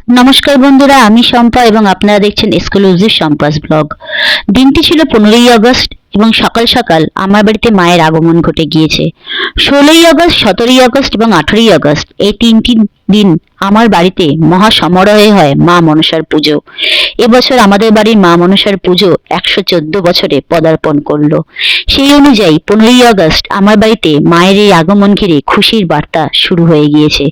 নমস্কার বন্ধুরা, আমি শম্পা এবং আপনারা দেখছেন এক্সক্লুসিভ শম্পাস ব্লগ। দিনটি ছিল 15ই আগস্ট এবং সকাল সকাল আমার বাড়িতে মায়ের আগমন ঘটে গিয়েছে। 16ই আগস্ট, 17ই আগস্ট এবং 18ই আগস্ট এই তিনটি দিন আমার বাড়িতে মহা সমারোহে হয় মা মনসার পুজো। এবছর আমাদের বাড়ির মা মনসার পুজো 114 বছরে পদার্পণ করলো। সেই অনুযায়ী 15ই আগস্ট আমার বাড়িতে মায়ের এই আগমন ঘিরে খুশির বার্তা শুরু হয়ে গিয়েছে।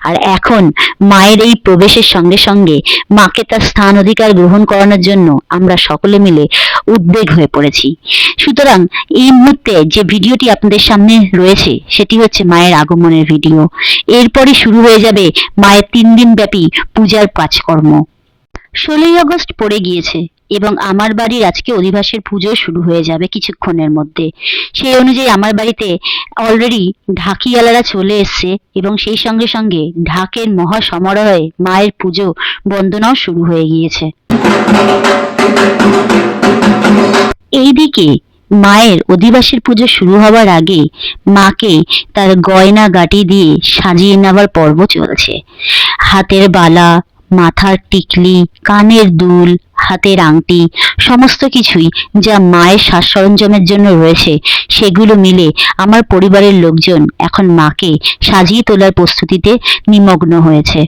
আর এখন মায়ের এই প্রবেশের সঙ্গে সঙ্গে মাকে তার স্থান অধিকার গ্রহণ করানোর জন্য আমরা সকলে মিলে উদ্বেগ হয়ে পড়েছি। সুতরাং এই মুহূর্তে যে ভিডিওটি আপনাদের সামনে রয়েছে সেটি হচ্ছে মায়ের আগমনের ভিডিও। এরপরই শুরু হয়ে যাবে মায়ের 3 দিন ব্যাপী পূজার কাজকর্ম। 16ই আগস্ট পড়ে গিয়েছে এবং আমার বাড়ির আজকে অধিবাসের পুজো শুরু হয়ে যাবে কিছুক্ষণের মধ্যে। সেই অনুযায়ী আমার বাড়িতে অলরেডি ঢাকিয়ালারা চলে এসছে এবং সেই সঙ্গে সঙ্গে ঢাকের মহা সমারোহে মায়ের পুজো বন্দনাও শুরু হয়ে গিয়েছে। এইদিকে মায়ের অধিবাসের পুজো শুরু হওয়ার আগে মাকে তার গয়না গাটি দিয়ে সাজিয়ে নেওয়ার পর্ব চলছে। হাতের বালা, মাথার টিকলি, কানের দুল, হাতের আংটি সমস্ত কিছুই যা মায়ের সাজ সরঞ্জামের জন্য রয়েছে সেগুলো মিলে আমার পরিবারের লোকজন এখন মাকে সাজিয়ে তোলার প্রস্তুতিতে নিমগ্ন হয়েছে।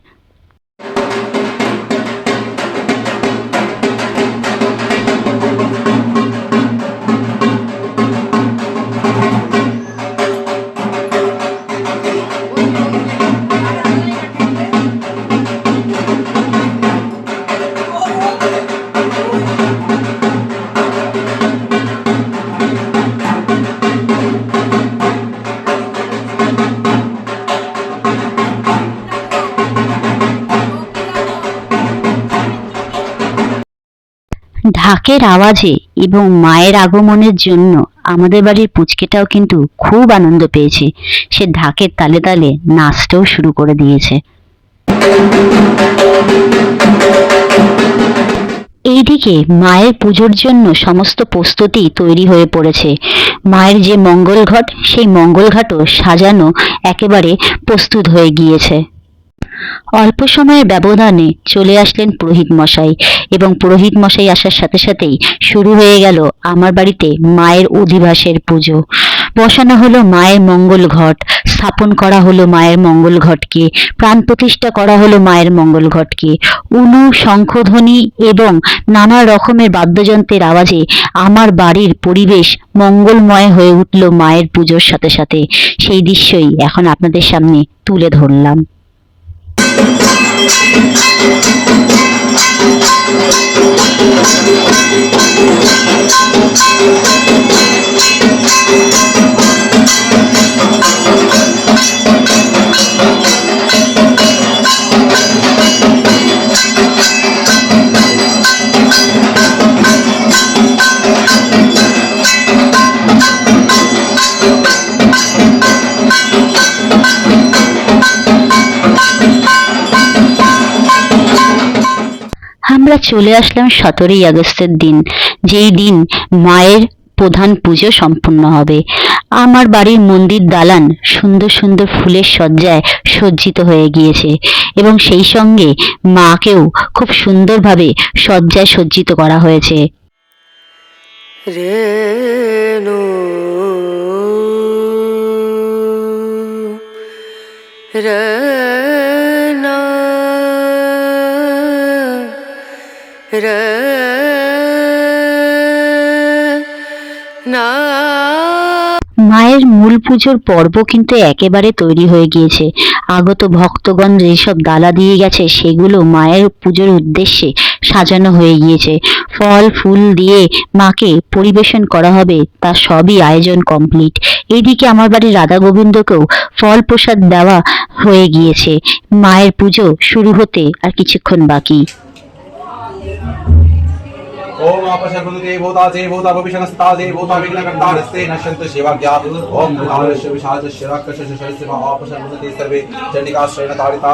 ঢাকের আওয়াজে এবং মায়ের আগমনের জন্য আমাদের বাড়ির পুচকেটাও কিন্তু খুব আনন্দ পেয়েছে। সে ঢাকের তালে তালে নাচতেও শুরু করে দিয়েছে। এইদিকে মায়ের পুজোর জন্য সমস্ত প্রস্তুতি তৈরি হয়ে পড়েছে। মায়ের যে মঙ্গল ঘট সেই মঙ্গল ঘটও সাজানো একেবারে প্রস্তুত হয়ে গিয়েছে। অল্প সময়ের ব্যবধানে চলে আসলেন পুরোহিত মশাই এবং পুরোহিত মশাই আসার সাথে সাথেই শুরু হয়ে গেল আমার বাড়িতে মায়ের অধিবাসের পুজো। বসানো হলো মায়ের মঙ্গল ঘট, স্থাপন করা হলো মায়ের মঙ্গল ঘটকে, প্রাণ প্রতিষ্ঠা করা হলো মায়ের মঙ্গল ঘটকে। উলু, শঙ্খধ্বনি এবং নানা রকমের বাদ্যযন্ত্রের আওয়াজে আমার বাড়ির পরিবেশ মঙ্গলময় হয়ে উঠল মায়ের পুজোর সাথে সাথে। সেই দৃশ্যই এখন আপনাদের সামনে তুলে ধরলাম। আমরা চলে আসলাম 17ই আগস্টের দিন, যেই দিন মায়ের প্রধান পুজো সম্পূর্ণ হবে। আমার বাড়ির মন্দির দালান সুন্দর সুন্দর ফুলের সজ্জায় সজ্জিত হয়ে গিয়েছে এবং সেই সঙ্গে মাকেও খুব সুন্দরভাবে সজ্জায় সজ্জিত করা হয়েছে। রেণু রেনা মায়ের মূল পুজোর পর্ব কিন্তু একেবারে তৈরি হয়ে গিয়েছে। আগত ভক্তগণ যেসব ডালা দিয়ে গেছে সেগুলো মায়ের পুজোর উদ্দেশ্যে সাজানো হয়ে গিয়েছে। ফল ফুল দিয়ে মাকে পরিবেশন করা হবে, তার সবই আয়োজন কমপ্লিট। এইদিকে আমার বাড়ির রাধা গোবিন্দকেও ফল প্রসাদ দেওয়া হয়ে গিয়েছে। মায়ের পুজো শুরু হতে আর কিছুক্ষণ বাকি। ओम आपशर्वते भूता जे भूता भविष्यनस्ता जे भूता विघ्नकर्तारस्ते नश्यन्त सेवाज्ञा ओम भूतावश्य विशाच शिराकशश शरसिवा आपशर्वते सर्वे चंडिकाश्रयण तारिता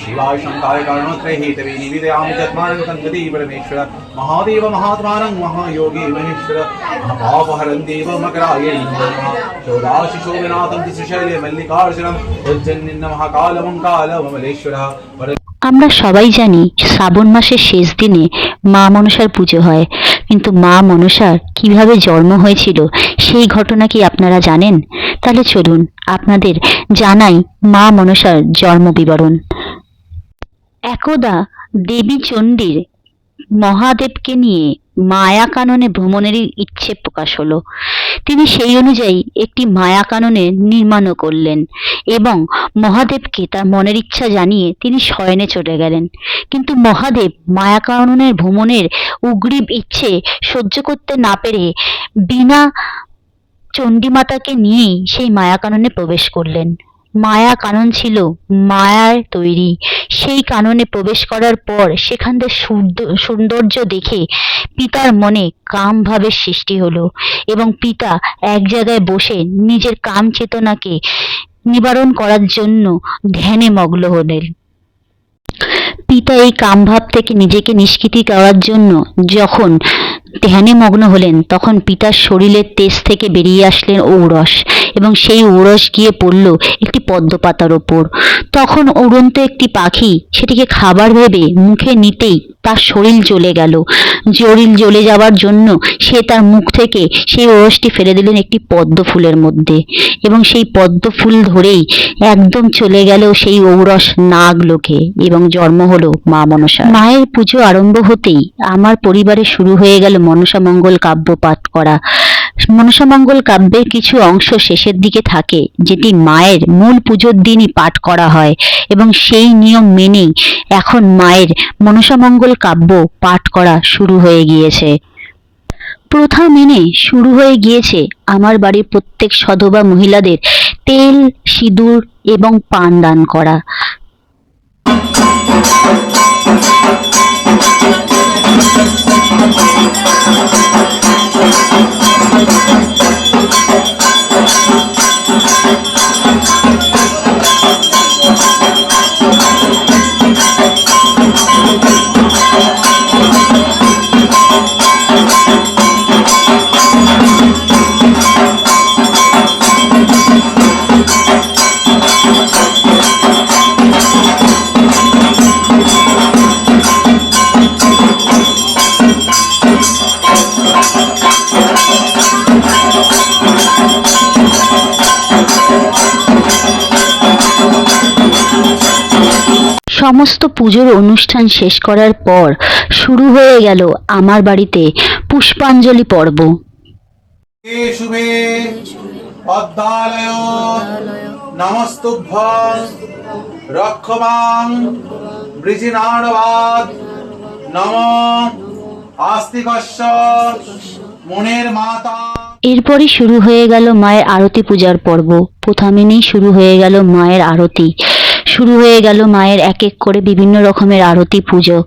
शिवाय शंकाय कारणोत्रे हेतवे निवेदयामि जत्मानं संगति परमेश्वर महादेव महात्मानं महायोगी महेश्वर महापापहरं देव मकराय नमः शोदाशि शोभनाथं त्रिशैले मल्लिकार्जुनं उज्जन्निन्न महाकालमं कालममलेश्वरः। আমরা সবাই জানি শ্রাবণ মাসের শেষ দিনে মা মনসার পুজো হয়, কিন্তু মা মনসার কিভাবে জন্ম হয়েছিল সেই ঘটনা কি আপনারা জানেন? তাহলে চলুন আপনাদের জানাই মা মনসার জন্ম বিবরণ। একদা দেবী চণ্ডীর মহাদেবকে নিয়ে মায়া কাননে ভ্রমণের ইচ্ছে প্রকাশ হলো। তিনি সেই অনুযায়ী একটি মায়া কাননে নির্মাণও করলেন এবং মহাদেবকে তার মনের ইচ্ছা জানিয়ে তিনি শয়নে চলে গেলেন। কিন্তু মহাদেব মায়া কাননের ভ্রমণের উগ্রীব ইচ্ছে সহ্য করতে না পেরে বিনা চণ্ডীমাতাকে নিয়েই সেই মায়া কাননে প্রবেশ করলেন। মায়া কানন ছিল মায়ার তৈরি। সেই কাননে প্রবেশ করার পর সেখানকার সৌন্দর্য দেখে পিতার মনে কাম ভাবের সৃষ্টি হলো এবং পিতা এক জায়গায় বসে নিজের কাম চেতনাকে নিবারণ করার জন্য ধ্যানে মগ্ন হলেন। পিতা এই কামভাব থেকে নিজেকে নিষ্কৃতি করার জন্য যখন ধ্যানে মগ্ন হলেন, তখন পিতার শরীরের তেজ থেকে বেরিয়ে আসলেন ঔরস এবং সেই ঔরস গিয়ে পড়ল একটি পদ্ম পাতার ওপর। তখন উড়ন্ত একটি পাখি সেটিকে খাবার ভেবে মুখে নিতেই তার শরীর জ্বলে গেল। শরীর জ্বলে যাওয়ার জন্য সে তার মুখ থেকে সেই ঔরসটি ফেলে দিলেন একটি পদ্ম ফুলের মধ্যে এবং সেই পদ্ম ফুল ধরেই একদম চলে গেল সেই ঔরস নাগলোকে এবং জন্ম হলো মা মনসা। মায়ের পুজো আরম্ভ হতেই আমার পরিবারে শুরু হয়ে গেল মনসা মঙ্গল কাব্য পাঠ করা। মনসা মঙ্গল কাব্যের কিছু অংশ শেষের দিকে থাকে যেটি মায়ের মূল পুজোর দিনই পাঠ করা হয় এবং সেই নিয়ম মেনেই এখন মায়ের মনসা মঙ্গল কাব্য পাঠ করা শুরু হয়ে গিয়েছে। প্রথা মেনে শুরু হয়ে গিয়েছে আমার বাড়ির প্রত্যেক সধবা মহিলাদের তেল, সিঁদুর এবং পান দান করা। সমস্ত পুজোর অনুষ্ঠান শেষ করার পর শুরু হয়ে গেল আমার বাড়িতে পুষ্পাঞ্জলি পর্ব। শুভে পদ্মালয় নমস্তুভ্যং রক্ষমাং বৃজিনাড়বাদ নম আস্তিকস্য মনের মাতা। এরপরই শুরু হয়ে গেল মায়ের আরতি পূজার পর্ব। প্রথা মেনেই শুরু হয়ে গেল মায়ের আরতি। শুরু হয়ে গেল মায়ের এক এক করে বিভিন্ন রকমের আরতি পুজো।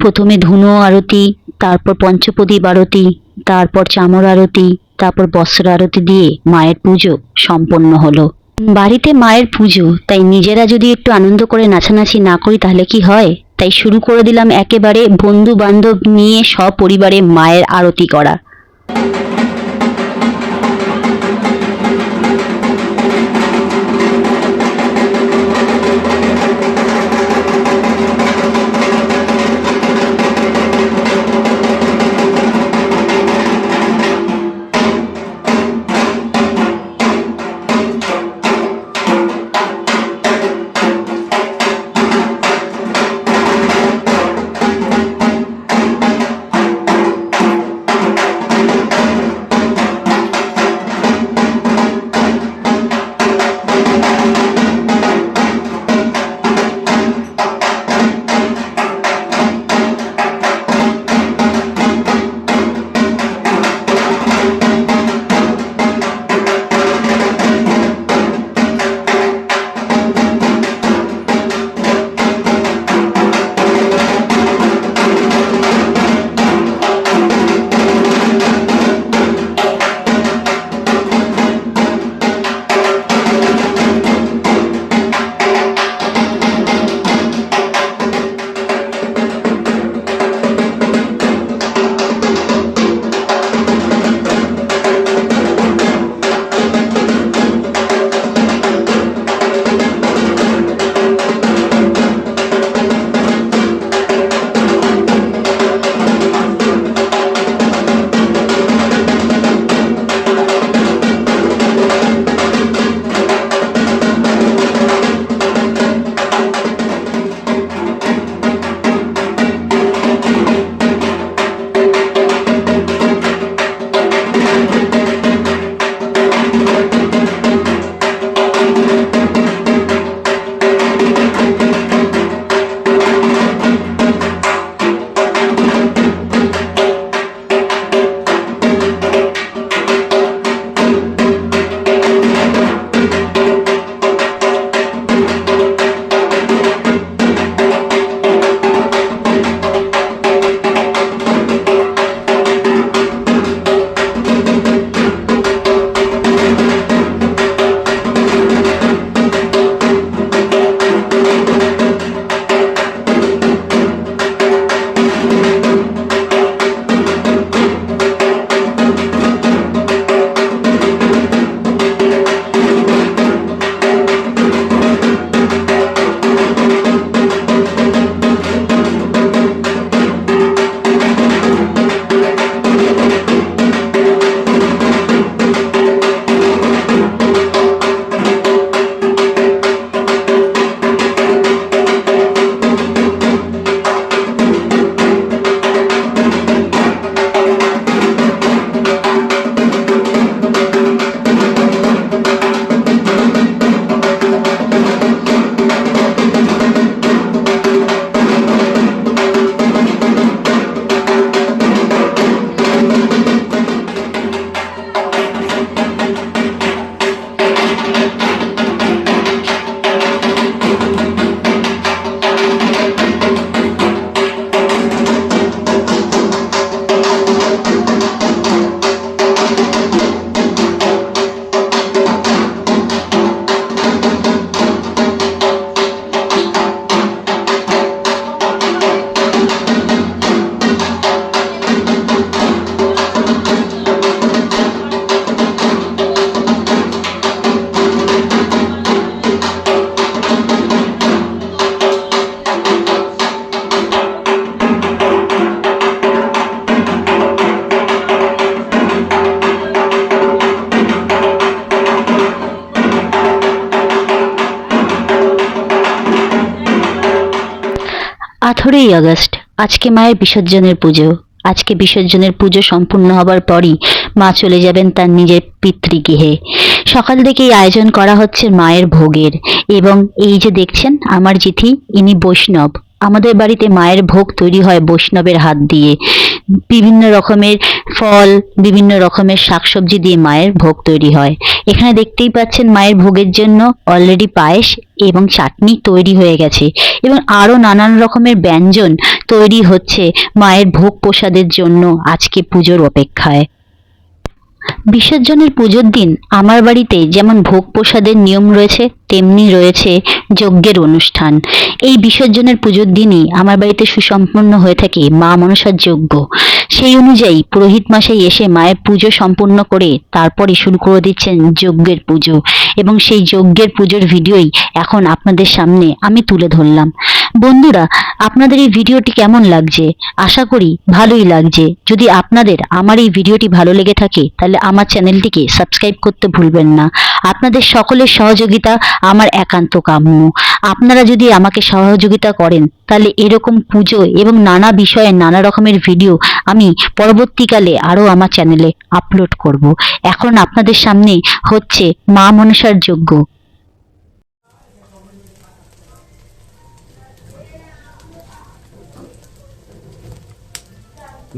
প্রথমে ধুনো আরতি, তারপর পঞ্চপ্রদীপ আরতি, তারপর চামর আরতি, তারপর বস্ত্র আরতি দিয়ে মায়ের পুজো সম্পন্ন হলো। বাড়িতে মায়ের পুজো, তাই নিজেরা যদি একটু আনন্দ করে নাচানাচি না করি তাহলে কি হয়? তাই শুরু করে দিলাম একেবারে বন্ধু বান্ধব নিয়ে সপরিবারে মায়ের আরতি করা। 18ই আগস্ট আজকে মায়ের বিসর্জনের পুজো। আজকে বিসর্জনের পুজো সম্পূর্ণ হবার পরই মা চলে যাবেন তার নিজের পিতৃগৃহে। সকাল থেকেই আয়োজন করা হচ্ছে মায়ের ভোগের, এবং এই যে দেখছেন আমার জিথি, ইনি বৈষ্ণব। আমাদের বাড়িতে মায়ের ভোগ তৈরি হয় বৈষ্ণবের হাত দিয়ে। বিভিন্ন রকমের ফল, বিভিন্ন রকমের শাকসবজি দিয়ে মায়ের ভোগ তৈরি হয়। এখানে দেখতেই পাচ্ছেন মায়ের ভোগের জন্য অলরেডি পায়েস এবং চাটনি তৈরি হয়ে গেছে, এবং আরো নানান রকমের ব্যঞ্জন তৈরি হচ্ছে মায়ের ভোগ প্রসাদের জন্য আজকে পুজোর অপেক্ষায়। বিসর্জনের পুজোর দিন আমার বাড়িতে যেমন ভোগ প্রসাদের নিয়ম রয়েছে, তেমনি রয়েছে যজ্ঞের অনুষ্ঠান। এই বিসর্জনের পুজোর দিনই আমার বাড়িতে সুসম্পন্ন হয়ে থাকে মা মনসার যজ্ঞ। সেই অনুযায়ী পুরোহিত মশাই এসে মায়ের পুজো সম্পূর্ণ করে তারপরে শুরু করে দিচ্ছেন যজ্ঞের পুজো, এবং সেই যজ্ঞের পুজোর ভিডিওই এখন আপনাদের সামনে আমি তুলে ধরলাম। বন্ধুরা, আপনাদের এই ভিডিওটি কেমন লাগছে? আশা করি ভালোই লাগছে। যদি আপনাদের আমার এই ভিডিওটি ভালো লেগে থাকে তাহলে আমার চ্যানেলটিকে সাবস্ক্রাইব করতে ভুলবেন না। আপনাদের সকলের সহযোগিতা আমার একান্ত কাম্য। আপনারা যদি আমাকে সহযোগিতা করেন তাহলে এরকম পুজো এবং নানা বিষয়ে নানা রকমের ভিডিও আমি পরবর্তীকালে আরও আমার চ্যানেলে আপলোড করব। এখন আপনাদের সামনে হচ্ছে মা মনসার যজ্ঞ।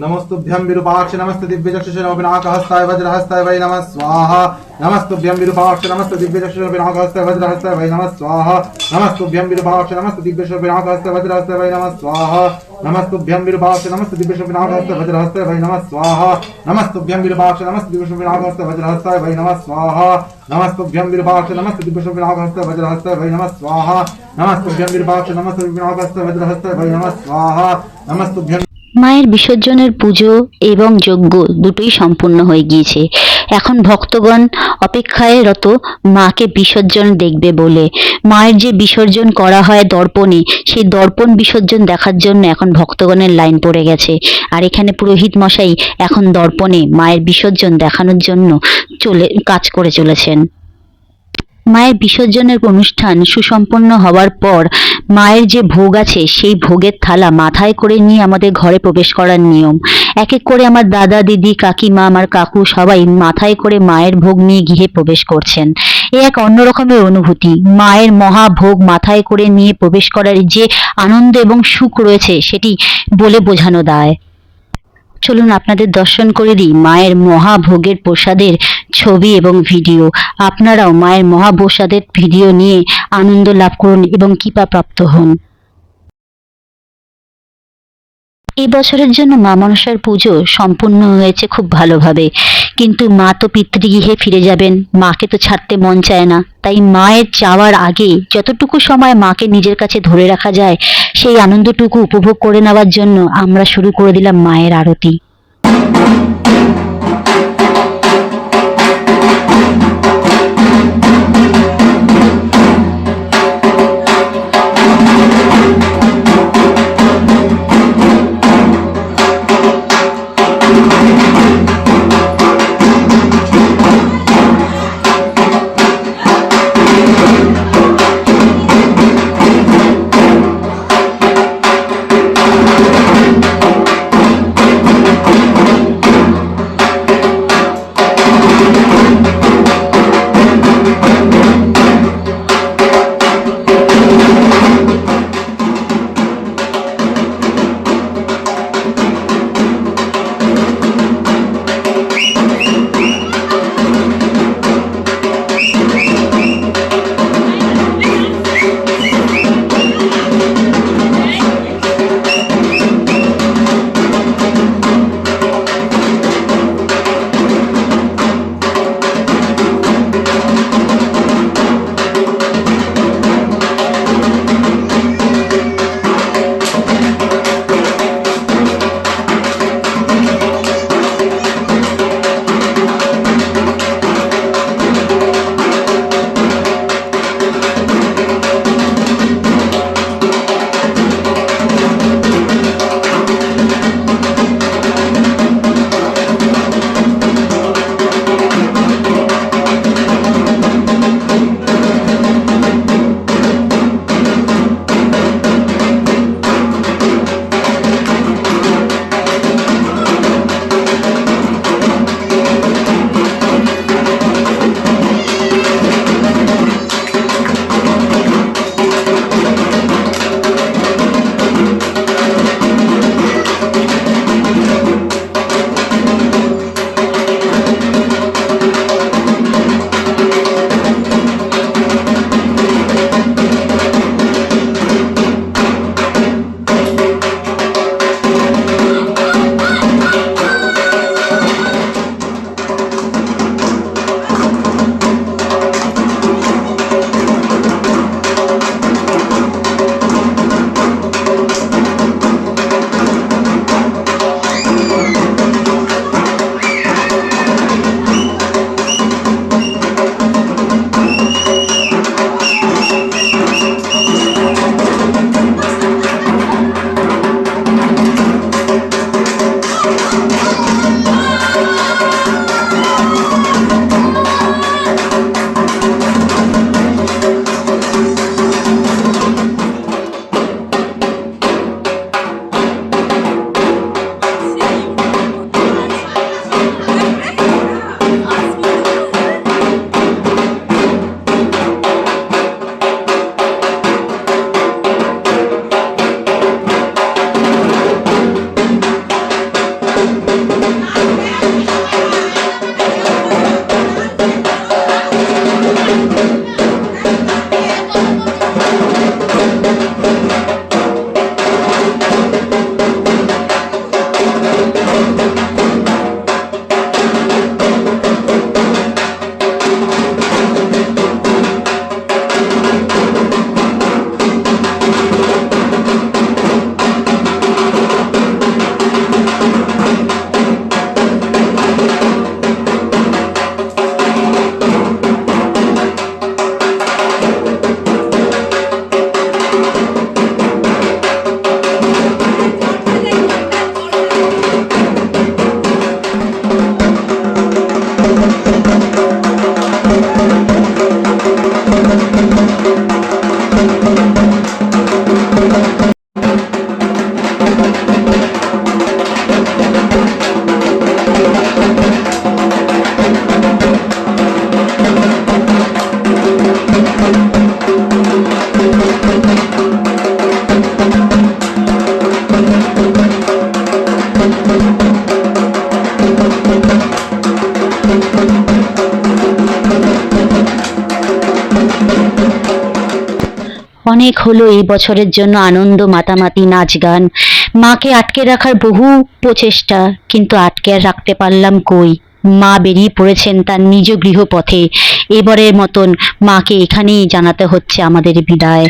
नमस्तुभ्यं विरूपाक्ष नमस्ते दिव्यचक्षुषेणाभिनाकहस्ताय वज्रहस्ताय वै नमः स्वाहा। नमस्तुभ्यं विरूपाक्ष नमस्ते दिव्यचक्षुषेणाभिनाकहस्ताय वज्रहस्ताय वै नमः स्वाहा। नमस्तुभ्यं विरूपाक्ष नमस्ते दिव्यचक्षुषेणाभिनाकहस्ताय वज्रहस्ताय वै नमः स्वाहा। नमस्तुभ्यं विरूपाक्ष नमस्ते दिव्यचक्षुषेणाभिनाकहस्ताय वज्रहस्ताय वै नमः स्वाहा। नमस्तुभ्यं विरूपाक्ष नमस्ते दिव्यचक्षुषेणाभिनाकहस्ताय वज्रहस्ताय वै नमः स्वाहा। नमस्तुभ्यं विरूपाक्ष नमस्ते दिव्यचक्षुषेणाभिनाकहस्ताय वज्रहस्ताय वै नमः स्वाहा। नमस्तुभ्यं विरूपाक्ष नमस्ते दिव्यचक्षुषेणाभिनाकहस्ताय वज्रहस्ताय वै नमः स्वाहा। नमस्तुभ्यं মায়ের বিসর্জনের পুজো এবং যজ্ঞ দুটোই সম্পূর্ণ হয়ে গিয়েছে। এখন ভক্তগণ অপেক্ষায় রত মাকে বিসর্জন দেখবে বলে। মায়ের যে বিসর্জন করা হয় দর্পণে, সেই দর্পণ বিসর্জন দেখার জন্য এখন ভক্তগণের লাইন পড়ে গেছে। আর এখানে পুরোহিত মশাই এখন দর্পণে মায়ের বিসর্জন দেখানোর জন্য কাজ করে চলেছেন। মায়ের বিসর্জনের অনুষ্ঠান সুসম্পন্ন হওয়ার পর মায়ের যে ভোগ আছে সেই ভোগের থালা মাথায় করে নিয়ে আমাদের ঘরে প্রবেশ করার নিয়ম। এক এক করে আমার দাদা দিদি কাকিমা আমার কাকু সবাই মাথায় করে মায়ের ভোগ নিয়ে গৃহে প্রবেশ করছেন। এ এক অন্য রকমের অনুভূতি। মায়ের মহাভোগ মাথায় করে নিয়ে প্রবেশ করার যে আনন্দ এবং সুখ রয়েছে সেটি বলে বোঝানো দায়। চলুন আপনাদের দর্শন করে দিই মায়ের মহাভোগের প্রসাদের ছবি এবং ভিডিও। আপনারাও মায়ের মহাপ্রসাদের ভিডিও নিয়ে আনন্দ লাভ করুন এবং কৃপা প্রাপ্ত হন। এই বছরের জন্য মা মনসার পুজো সম্পূর্ণ হয়েছে খুব ভালোভাবে, কিন্তু মা তো পিতৃগৃহে ফিরে যাবেন, মাকে তো ছাড়তে মন চায় না। তাই মায়ের যাওয়ার আগে যতটুকু সময় মাকে নিজের কাছে ধরে রাখা যায় সেই আনন্দটুকু উপভোগ করে নেওয়ার জন্য আমরা শুরু করে দিলাম মায়ের আরতি। অনেক হলো এই বছরের জন্য আনন্দ মাতামাতি নাচ গান, মাকে আটকে রাখার বহু প্রচেষ্টা, কিন্তু আটকে আর রাখতে পারলাম কই। মা বেরিয়ে পড়েছেন তার নিজ গৃহপথে। এবারের মতন মাকে এখানেই জানাতে হচ্ছে আমাদের বিদায়।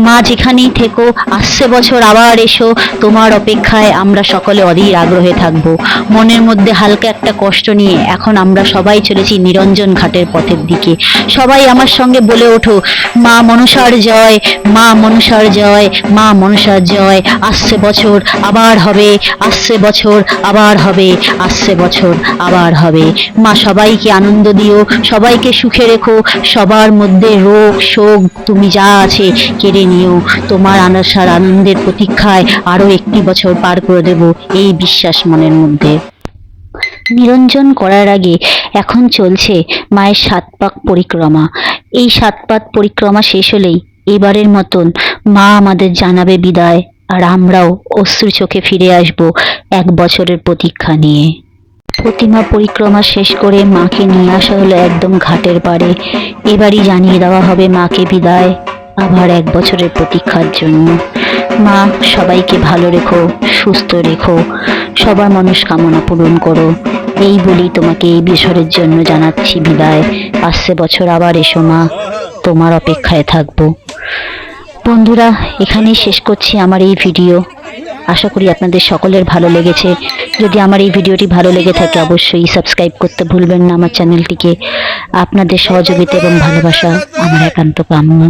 মা যেখানেই থেকো, আসছে বছর আবার এসো, তোমার অপেক্ষায় আমরা সকলে অধীর আগ্রহে থাকব। মনের মধ্যে হালকা একটা কষ্ট নিয়ে এখন আমরা সবাই চলেছি নিরঞ্জন ঘাটের পথের দিকে। সবাই আমার সঙ্গে বলে ওঠো, মা মনসার জয়, মা মনসার জয়, মা মনসার জয়। আসছে বছর আবার হবে, আসছে বছর আবার হবে, আসছে বছর আবার হবে। মা সবাইকে আনন্দ দিও, সবাইকে সুখে রেখো, সবার মধ্যে রোগ শোক তুমি যা আছে কেড়ে নিও। তোমার আনসার আনন্দের প্রতীক্ষায় আরো একটি বছর পার করে দেব, এই বিশ্বাস মনের মধ্যে। নিরঞ্জন করার আগে এখন চলছে মায়ের 7 পাক পরিক্রমা। এই 7 পাক পরিক্রমা শেষ হলেই এবারের মতন মা আমাদের জানাবে বিদায়, আর আমরাও অশ্রু চোখে ফিরে আসব 1 বছরের প্রতীক্ষা নিয়ে। প্রতিমা পরিক্রমা শেষ করে মাকে নিয়ে আসা হলো একদম ঘাটের পাড়ে। এবারই জানিয়ে দেওয়া হবে মাকে বিদায়, আবার 1 বছরের প্রতীক্ষার জন্য। মা সবাইকে ভালো রেখো, সুস্থ রেখো, সবার মনস্কামনা পূরণ করো, এই বলি তোমাকে এই বছরের জন্য জানাচ্ছি বিদায়। আসছে বছর আবার এসো মা, তোমার অপেক্ষায় থাকবো। বন্ধুরা, এখানেই শেষ করছি আমার এই ভিডিও। আশা করি আপনাদের সকলের ভালো লেগেছে। যদি আমার এই ভিডিওটি ভালো লেগে থাকে অবশ্যই সাবস্ক্রাইব করতে ভুলবেন না আমার চ্যানেলটিকে। আপনাদের সহযোগিতা এবং ভালোবাসা আমার একান্ত কাম্য।